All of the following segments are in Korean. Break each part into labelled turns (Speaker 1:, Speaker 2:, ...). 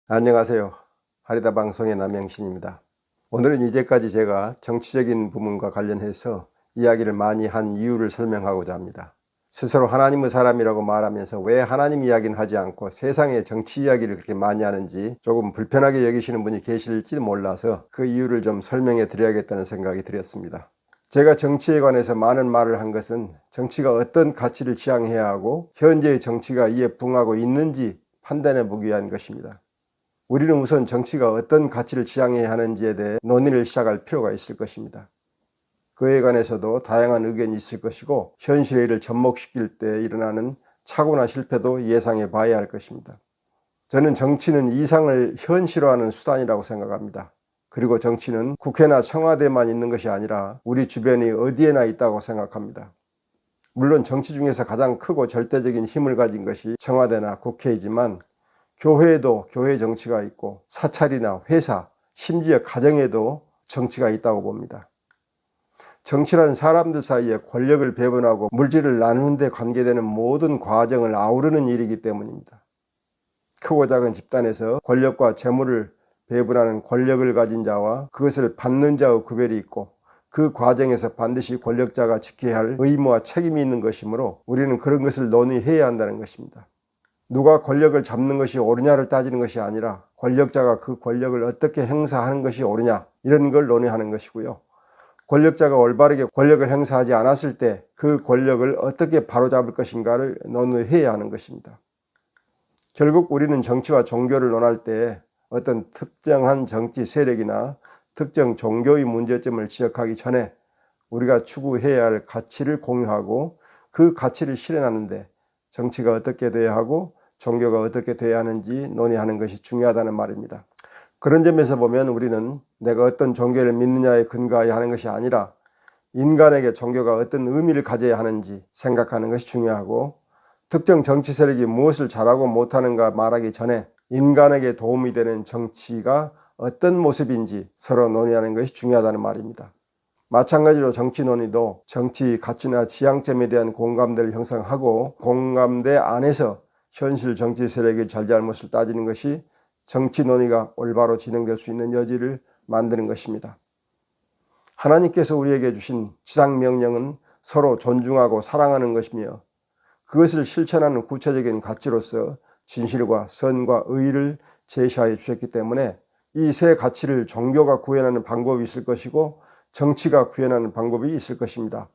Speaker 1: 안녕하세요. 하리다 방송의 남영신입니다. 오늘은 이제까지 제가 정치적인 부분과 관련해서 이야기를 많이 한 이유를 설명하고자 합니다. 스스로 하나님의 사람이라고 말하면서 왜 하나님 이야기는 하지 않고 세상의 정치 이야기를 그렇게 많이 하는지 조금 불편하게 여기시는 분이 계실지 몰라서 그 이유를 좀 설명해 드려야겠다는 생각이 들었습니다. 제가 정치에 관해서 많은 말을 한 것은 정치가 어떤 가치를 지향해야 하고 현재의 정치가 이에 부응하고 있는지 판단해 보기 위한 것입니다. 우리는 우선 정치가 어떤 가치를 지향해야 하는지에 대해 논의를 시작할 필요가 있을 것입니다. 그에 관해서도 다양한 의견이 있을 것이고 현실의 일을 접목시킬 때 일어나는 착오나 실패도 예상해 봐야 할 것입니다. 저는 정치는 이상을 현실화하는 수단이라고 생각합니다. 그리고 정치는 국회나 청와대만 있는 것이 아니라 우리 주변이 어디에나 있다고 생각합니다. 물론 정치 중에서 가장 크고 절대적인 힘을 가진 것이 청와대나 국회이지만 교회에도 교회 정치가 있고 사찰이나 회사, 심지어 가정에도 정치가 있다고 봅니다. 정치란 사람들 사이에 권력을 배분하고 물질을 나누는 데 관계되는 모든 과정을 아우르는 일이기 때문입니다. 크고 작은 집단에서 권력과 재물을 배분하는 권력을 가진 자와 그것을 받는 자의 구별이 있고 그 과정에서 반드시 권력자가 지켜야 할 의무와 책임이 있는 것이므로 우리는 그런 것을 논의해야 한다는 것입니다. 누가 권력을 잡는 것이 옳으냐를 따지는 것이 아니라 권력자가 그 권력을 어떻게 행사하는 것이 옳으냐 이런 걸 논의하는 것이고요. 권력자가 올바르게 권력을 행사하지 않았을 때 그 권력을 어떻게 바로잡을 것인가를 논의해야 하는 것입니다. 결국 우리는 정치와 종교를 논할 때 어떤 특정한 정치 세력이나 특정 종교의 문제점을 지적하기 전에 우리가 추구해야 할 가치를 공유하고 그 가치를 실현하는 데 정치가 어떻게 돼야 하고 종교가 어떻게 돼야 하는지 논의하는 것이 중요하다는 말입니다. 그런 점에서 보면 우리는 내가 어떤 종교를 믿느냐에 근거하여 하는 것이 아니라 인간에게 종교가 어떤 의미를 가져야 하는지 생각하는 것이 중요하고 특정 정치 세력이 무엇을 잘하고 못하는가 말하기 전에 인간에게 도움이 되는 정치가 어떤 모습인지 서로 논의하는 것이 중요하다는 말입니다. 마찬가지로 정치 논의도 정치 가치나 지향점에 대한 공감대를 형성하고 공감대 안에서 현실 정치 세력의 잘잘못을 따지는 것이 정치 논의가 올바로 진행될 수 있는 여지를 만드는 것입니다. 하나님께서 우리에게 주신 지상명령은 서로 존중하고 사랑하는 것이며 그것을 실천하는 구체적인 가치로서 진실과 선과 의를 제시하여 주셨기 때문에 이 세 가치를 종교가 구현하는 방법이 있을 것이고 정치가 구현하는 방법이 있을 것입니다.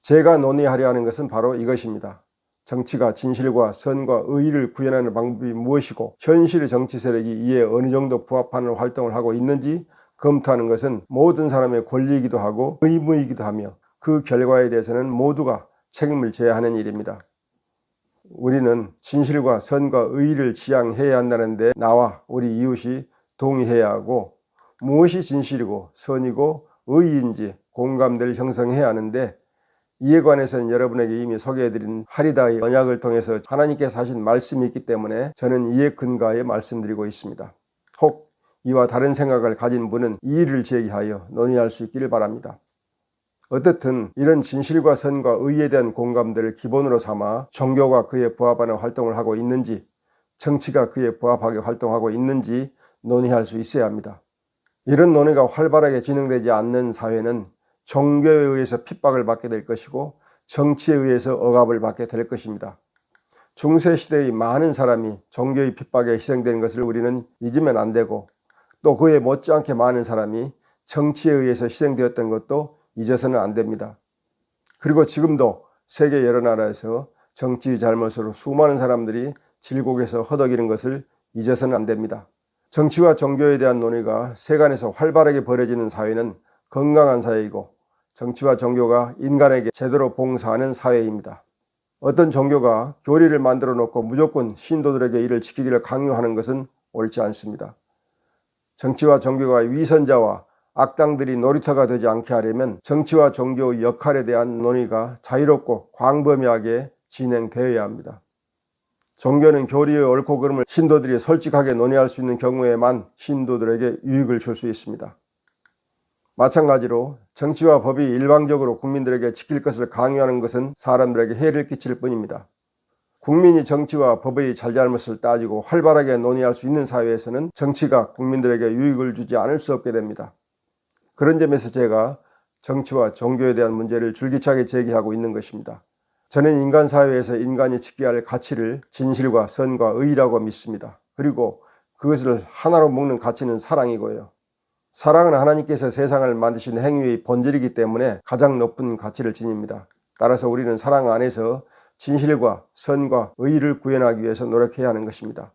Speaker 1: 제가 논의하려 하는 것은 바로 이것입니다. 정치가 진실과 선과 의를 구현하는 방법이 무엇이고 현실의 정치 세력이 이에 어느 정도 부합하는 활동을 하고 있는지 검토하는 것은 모든 사람의 권리이기도 하고 의무이기도 하며 그 결과에 대해서는 모두가 책임을 져야 하는 일입니다. 우리는 진실과 선과 의를 지향해야 한다는데 나와 우리 이웃이 동의해야 하고 무엇이 진실이고 선이고 의인지 공감대를 형성해야 하는데 이에 관해서는 여러분에게 이미 소개해드린 하리다의 언약을 통해서 하나님께서 하신 말씀이 있기 때문에 저는 이에 근거하여 말씀드리고 있습니다. 혹 이와 다른 생각을 가진 분은 이의를 제기하여 논의할 수 있기를 바랍니다. 어떻든 이런 진실과 선과 의에 대한 공감대를 기본으로 삼아 종교가 그에 부합하는 활동을 하고 있는지 정치가 그에 부합하게 활동하고 있는지 논의할 수 있어야 합니다. 이런 논의가 활발하게 진행되지 않는 사회는 종교에 의해서 핍박을 받게 될 것이고 정치에 의해서 억압을 받게 될 것입니다. 중세시대의 많은 사람이 종교의 핍박에 희생된 것을 우리는 잊으면 안 되고 또 그에 못지않게 많은 사람이 정치에 의해서 희생되었던 것도 잊어서는 안 됩니다. 그리고 지금도 세계 여러 나라에서 정치의 잘못으로 수많은 사람들이 질곡에서 허덕이는 것을 잊어서는 안 됩니다. 정치와 종교에 대한 논의가 세간에서 활발하게 벌어지는 사회는 건강한 사회이고 정치와 종교가 인간에게 제대로 봉사하는 사회입니다. 어떤 종교가 교리를 만들어 놓고 무조건 신도들에게 이를 지키기를 강요하는 것은 옳지 않습니다. 정치와 종교가 위선자와 악당들이 놀이터가 되지 않게 하려면 정치와 종교의 역할에 대한 논의가 자유롭고 광범위하게 진행되어야 합니다. 종교는 교리의 옳고 그름을 신도들이 솔직하게 논의할 수 있는 경우에만 신도들에게 유익을 줄 수 있습니다. 마찬가지로 정치와 법이 일방적으로 국민들에게 지킬 것을 강요하는 것은 사람들에게 해를 끼칠 뿐입니다. 국민이 정치와 법의 잘잘못을 따지고 활발하게 논의할 수 있는 사회에서는 정치가 국민들에게 유익을 주지 않을 수 없게 됩니다. 그런 점에서 제가 정치와 종교에 대한 문제를 줄기차게 제기하고 있는 것입니다. 저는 인간 사회에서 인간이 지켜야 할 가치를 진실과 선과 의라고 믿습니다. 그리고 그것을 하나로 묶는 가치는 사랑이고요. 사랑은 하나님께서 세상을 만드신 행위의 본질이기 때문에 가장 높은 가치를 지닙니다. 따라서 우리는 사랑 안에서 진실과 선과 의를 구현하기 위해서 노력해야 하는 것입니다.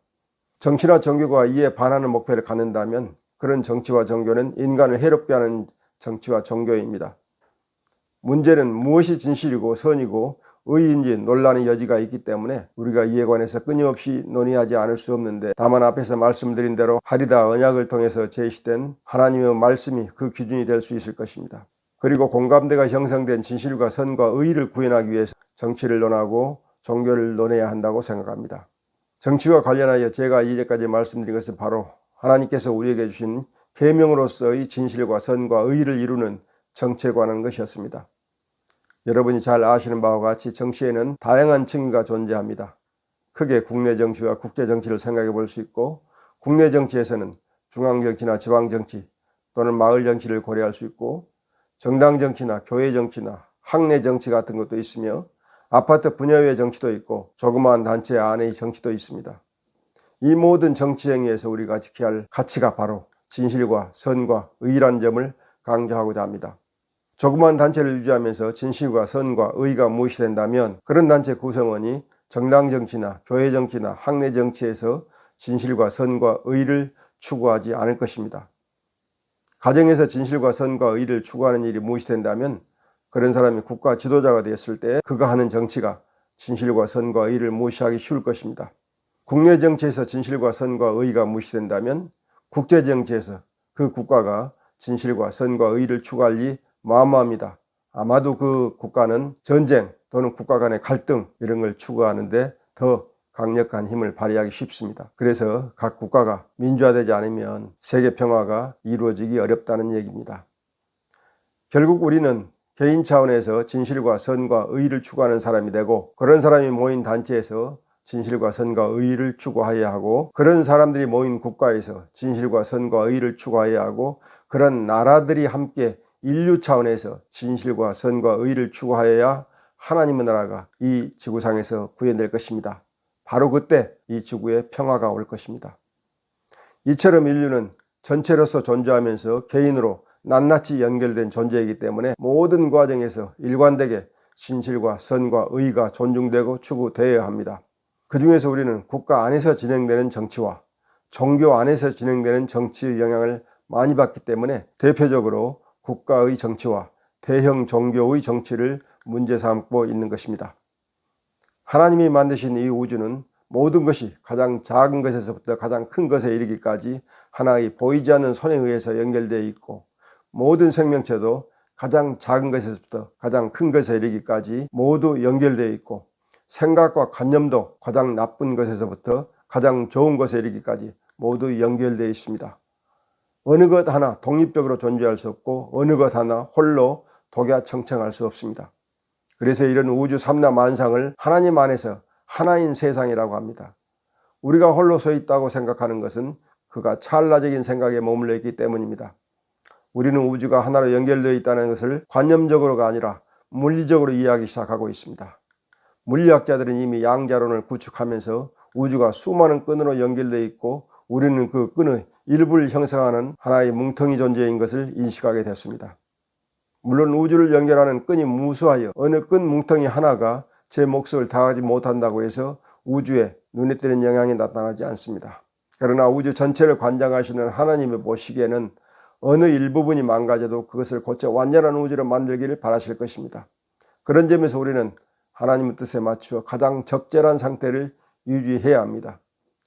Speaker 1: 정치나 종교가 이에 반하는 목표를 갖는다면 그런 정치와 종교는 인간을 해롭게 하는 정치와 종교입니다. 문제는 무엇이 진실이고 선이고 의인지 논란의 여지가 있기 때문에 우리가 이에 관해서 끊임없이 논의하지 않을 수 없는데, 다만 앞에서 말씀드린 대로 하리다 언약을 통해서 제시된 하나님의 말씀이 그 기준이 될 수 있을 것입니다. 그리고 공감대가 형성된 진실과 선과 의를 구현하기 위해서 정치를 논하고 종교를 논해야 한다고 생각합니다. 정치와 관련하여 제가 이제까지 말씀드린 것은 바로 하나님께서 우리에게 주신 계명으로서의 진실과 선과 의를 이루는 정치에 관한 것이었습니다. 여러분이 잘 아시는 바와 같이 정치에는 다양한 층위가 존재합니다. 크게 국내 정치와 국제 정치를 생각해 볼 수 있고, 국내 정치에서는 중앙 정치나 지방 정치 또는 마을 정치를 고려할 수 있고, 정당 정치나 교회 정치나 학내 정치 같은 것도 있으며, 아파트 분야의 정치도 있고 조그마한 단체 안의 정치도 있습니다. 이 모든 정치 행위에서 우리가 지켜야 할 가치가 바로 진실과 선과 의라는 점을 강조하고자 합니다. 조그마한 단체를 유지하면서 진실과 선과 의가 무엇이 된다면 그런 단체 구성원이 정당 정치나 교회 정치나 학내 정치에서 진실과 선과 의를 추구하지 않을 것입니다. 가정에서 진실과 선과 의를 추구하는 일이 무엇이 된다면 그런 사람이 국가 지도자가 되었을 때 그가 하는 정치가 진실과 선과 의를 무시하기 쉬울 것입니다. 국내 정치에서 진실과 선과 의가 무시된다면 국제 정치에서 그 국가가 진실과 선과 의를 추구할 리 마마합니다. 아마도 그 국가는 전쟁 또는 국가 간의 갈등 이런 걸 추구하는데 더 강력한 힘을 발휘하기 쉽습니다. 그래서 각 국가가 민주화되지 않으면 세계 평화가 이루어지기 어렵다는 얘기입니다. 결국 우리는 개인 차원에서 진실과 선과 의를 추구하는 사람이 되고, 그런 사람이 모인 단체에서 진실과 선과 의를 추구해야 하고, 그런 사람들이 모인 국가에서 진실과 선과 의를 추구해야 하고, 그런 나라들이 함께 인류 차원에서 진실과 선과 의를 추구하여야 하나님의 나라가 이 지구상에서 구현될 것입니다. 바로 그때 이 지구에 평화가 올 것입니다. 이처럼 인류는 전체로서 존재하면서 개인으로 낱낱이 연결된 존재이기 때문에 모든 과정에서 일관되게 진실과 선과 의가 존중되고 추구되어야 합니다. 그 중에서 우리는 국가 안에서 진행되는 정치와 종교 안에서 진행되는 정치의 영향을 많이 받기 때문에 대표적으로 국가의 정치와 대형 종교의 정치를 문제 삼고 있는 것입니다. 하나님이 만드신 이 우주는 모든 것이 가장 작은 것에서부터 가장 큰 것에 이르기까지 하나의 보이지 않는 손에 의해서 연결되어 있고, 모든 생명체도 가장 작은 것에서부터 가장 큰 것에 이르기까지 모두 연결되어 있고, 생각과 관념도 가장 나쁜 것에서부터 가장 좋은 것에 이르기까지 모두 연결되어 있습니다. 어느 것 하나 독립적으로 존재할 수 없고 어느 것 하나 홀로 독야청청할 수 없습니다. 그래서 이런 우주 삼라만상을 하나님 안에서 하나인 세상이라고 합니다. 우리가 홀로 서 있다고 생각하는 것은 그가 찰나적인 생각에 머물러 있기 때문입니다. 우리는 우주가 하나로 연결되어 있다는 것을 관념적으로가 아니라 물리적으로 이해하기 시작하고 있습니다. 물리학자들은 이미 양자론을 구축하면서 우주가 수많은 끈으로 연결되어 있고 우리는 그 끈의 일부를 형성하는 하나의 뭉텅이 존재인 것을 인식하게 됐습니다. 물론 우주를 연결하는 끈이 무수하여 어느 끈 뭉텅이 하나가 제 몫을 다하지 못한다고 해서 우주에 눈에 띄는 영향이 나타나지 않습니다. 그러나 우주 전체를 관장하시는 하나님의 보시기에는 어느 일부분이 망가져도 그것을 고쳐 완전한 우주로 만들기를 바라실 것입니다. 그런 점에서 우리는 하나님의 뜻에 맞추어 가장 적절한 상태를 유지해야 합니다.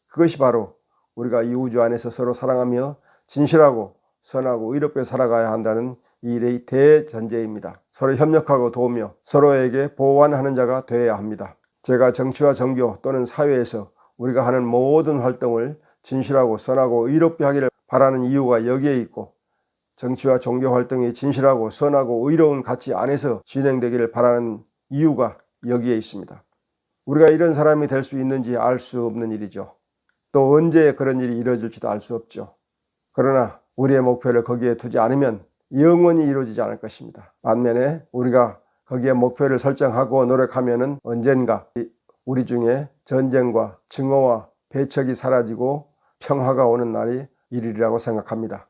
Speaker 1: 그것이 바로 우리가 이 우주 안에서 서로 사랑하며 진실하고 선하고 의롭게 살아가야 한다는 이 일의 대전제입니다. 서로 협력하고 도우며 서로에게 보완하는 자가 되어야 합니다. 제가 정치와 종교 또는 사회에서 우리가 하는 모든 활동을 진실하고 선하고 의롭게 하기를 바라는 이유가 여기에 있고, 정치와 종교 활동이 진실하고 선하고 의로운 가치 안에서 진행되기를 바라는 이유가 여기에 있습니다. 우리가 이런 사람이 될 수 있는지 알 수 없는 일이죠. 또 언제 그런 일이 이루어질지도 알 수 없죠. 그러나 우리의 목표를 거기에 두지 않으면 영원히 이루어지지 않을 것입니다. 반면에 우리가 거기에 목표를 설정하고 노력하면은 언젠가 우리 중에 전쟁과 증오와 배척이 사라지고 평화가 오는 날이 이르리라고 생각합니다.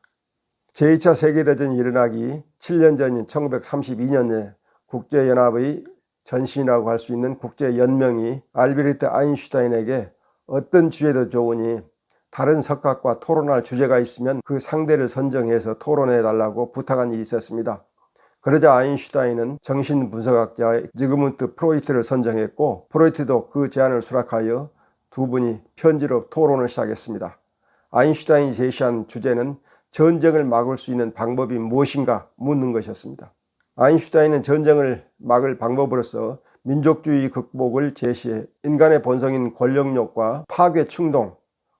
Speaker 1: 제2차 세계대전이 일어나기 7년 전인 1932년에 국제연합의 전신이라고 할 수 있는 국제연명이 알베르트 아인슈타인에게 어떤 주제도 좋으니 다른 석학과 토론할 주제가 있으면 그 상대를 선정해서 토론해 달라고 부탁한 일이 있었습니다. 그러자 아인슈타인은 정신분석학자 지그문트 프로이트를 선정했고 프로이트도 그 제안을 수락하여 두 분이 편지로 토론을 시작했습니다. 아인슈타인이 제시한 주제는 전쟁을 막을 수 있는 방법이 무엇인가 묻는 것이었습니다. 아인슈타인은 전쟁을 막을 방법으로서 민족주의 극복을 제시해 인간의 본성인 권력욕과 파괴 충동,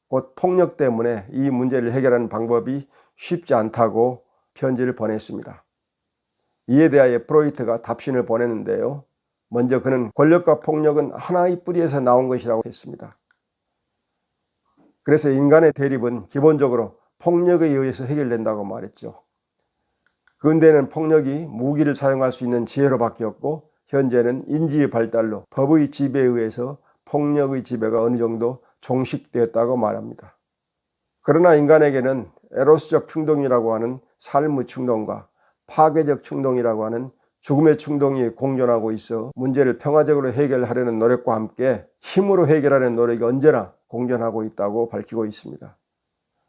Speaker 1: 곧 폭력 때문에 이 문제를 해결하는 방법이 쉽지 않다고 편지를 보냈습니다. 이에 대하여 프로이트가 답신을 보냈는데요. 먼저 그는 권력과 폭력은 하나의 뿌리에서 나온 것이라고 했습니다. 그래서 인간의 대립은 기본적으로 폭력에 의해서 해결된다고 말했죠. 근대에는 폭력이 무기를 사용할 수 있는 지혜로 바뀌었고 현재는 인지의 발달로 법의 지배에 의해서 폭력의 지배가 어느 정도 종식되었다고 말합니다. 그러나 인간에게는 에로스적 충동이라고 하는 삶의 충동과 파괴적 충동이라고 하는 죽음의 충동이 공존하고 있어 문제를 평화적으로 해결하려는 노력과 함께 힘으로 해결하려는 노력이 언제나 공존하고 있다고 밝히고 있습니다.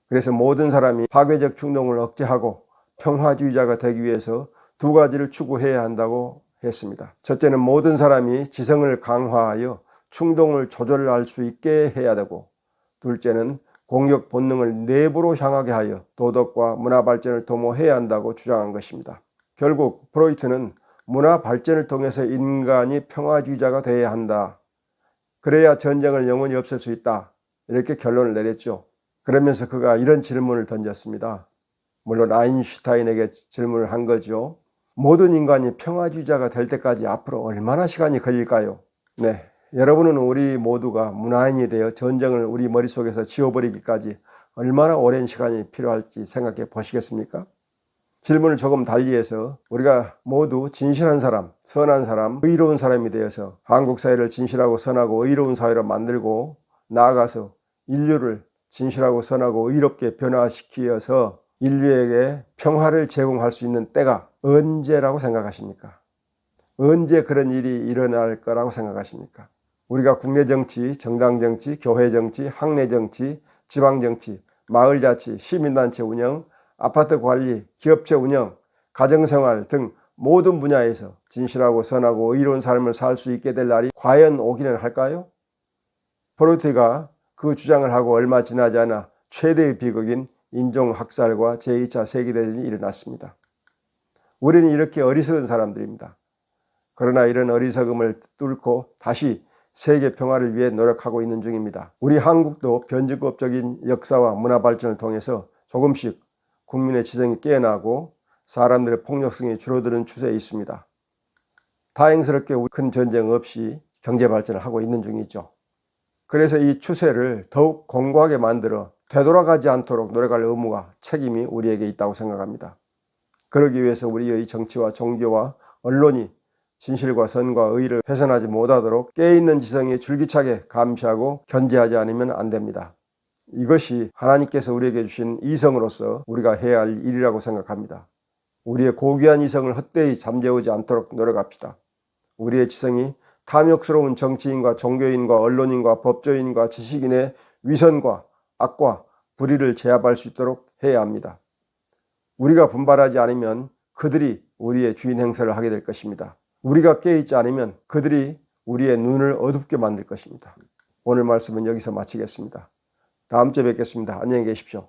Speaker 1: 그래서 모든 사람이 파괴적 충동을 억제하고 평화주의자가 되기 위해서 두 가지를 추구해야 한다고 했습니다. 첫째는 모든 사람이 지성을 강화하여 충동을 조절할 수 있게 해야 되고, 둘째는 공격 본능을 내부로 향하게 하여 도덕과 문화 발전을 도모해야 한다고 주장한 것입니다. 결국 프로이트는 문화 발전을 통해서 인간이 평화주의자가 되어야 한다. 그래야 전쟁을 영원히 없앨 수 있다. 이렇게 결론을 내렸죠. 그러면서 그가 이런 질문을 던졌습니다. 물론 아인슈타인에게 질문을 한 거죠. 모든 인간이 평화주의자가 될 때까지 앞으로 얼마나 시간이 걸릴까요? 네, 여러분은 우리 모두가 문화인이 되어 전쟁을 우리 머릿속에서 지워버리기까지 얼마나 오랜 시간이 필요할지 생각해 보시겠습니까? 질문을 조금 달리해서 우리가 모두 진실한 사람, 선한 사람, 의로운 사람이 되어서 한국 사회를 진실하고 선하고 의로운 사회로 만들고 나아가서 인류를 진실하고 선하고 의롭게 변화시키어서 인류에게 평화를 제공할 수 있는 때가 언제라고 생각하십니까? 언제 그런 일이 일어날 거라고 생각하십니까? 우리가 국내 정치, 정당 정치, 교회 정치, 학내 정치, 지방 정치, 마을 자치, 시민단체 운영, 아파트 관리, 기업체 운영, 가정생활 등 모든 분야에서 진실하고 선하고 의로운 삶을 살 수 있게 될 날이 과연 오기는 할까요? 프로이트가 그 주장을 하고 얼마 지나지 않아 최대의 비극인 인종학살과 제2차 세계대전이 일어났습니다. 우리는 이렇게 어리석은 사람들입니다. 그러나 이런 어리석음을 뚫고 다시 세계 평화를 위해 노력하고 있는 중입니다. 우리 한국도 변증법적인 역사와 문화 발전을 통해서 조금씩 국민의 지성이 깨어나고 사람들의 폭력성이 줄어드는 추세에 있습니다. 다행스럽게 큰 전쟁 없이 경제 발전을 하고 있는 중이죠. 그래서 이 추세를 더욱 공고하게 만들어 되돌아가지 않도록 노력할 의무와 책임이 우리에게 있다고 생각합니다. 그러기 위해서 우리의 정치와 종교와 언론이 진실과 선과 의를 훼손하지 못하도록 깨어있는 지성이 줄기차게 감시하고 견제하지 않으면 안 됩니다. 이것이 하나님께서 우리에게 주신 이성으로서 우리가 해야 할 일이라고 생각합니다. 우리의 고귀한 이성을 헛되이 잠재우지 않도록 노력합시다. 우리의 지성이 탐욕스러운 정치인과 종교인과 언론인과 법조인과 지식인의 위선과 악과 불의를 제압할 수 있도록 해야 합니다. 우리가 분발하지 않으면 그들이 우리의 주인 행세를 하게 될 것입니다. 우리가 깨어있지 않으면 그들이 우리의 눈을 어둡게 만들 것입니다. 오늘 말씀은 여기서 마치겠습니다. 다음 주에 뵙겠습니다. 안녕히 계십시오.